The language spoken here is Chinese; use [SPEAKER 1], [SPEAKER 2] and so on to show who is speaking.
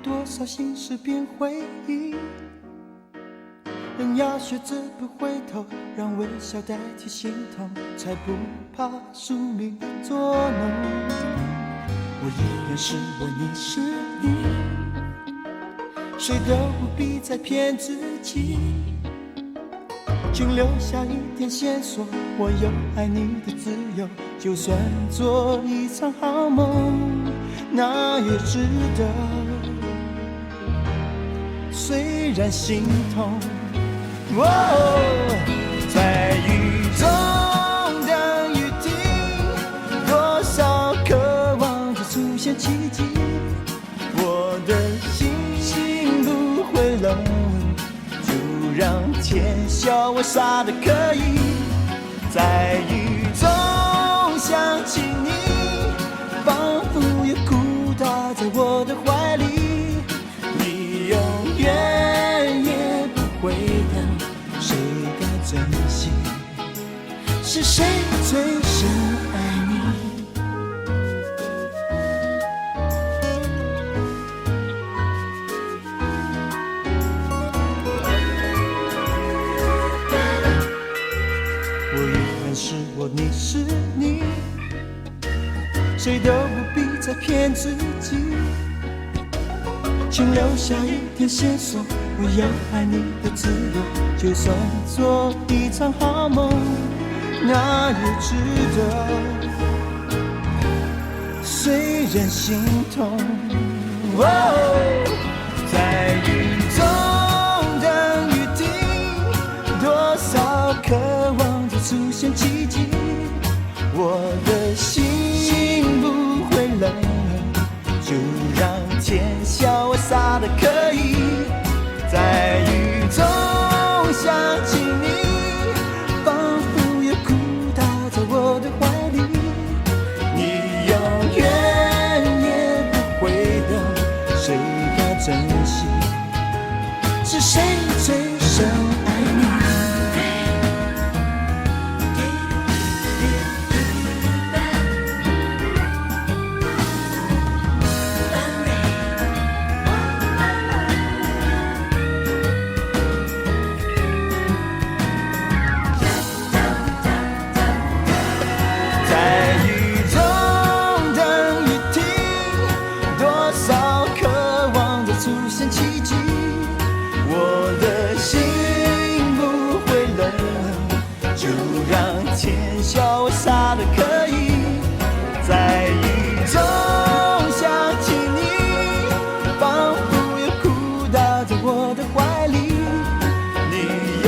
[SPEAKER 1] 多少心事变回忆。人要学着不回头，让微笑代替心痛，才不怕宿命捉弄。我依然是我，你是你，谁都不必再骗自己，请留下一点线索，我有爱你的自由，就算做一场好梦，那也值得。虽然心痛，在雨中等雨停，多少渴望着出现奇迹，我的心不会冷，就让天笑我傻得可以，在雨中想起你，仿佛也哭倒在我的怀里，你永远也不会等，谁该珍惜？是谁最深爱你？我依然是我，你是你，谁都不必再骗自己，请留下一点线索，我有爱你的自由，就算做一场好梦，那也值得。虽然心痛，在雨中等雨停，多少渴望着出现奇迹，我的心不会冷，就让天笑我傻得可以，在雨中想起你，仿佛也哭倒在我的怀里，你永远也不会等，谁该珍惜？是谁最深爱你？我的怀里，你永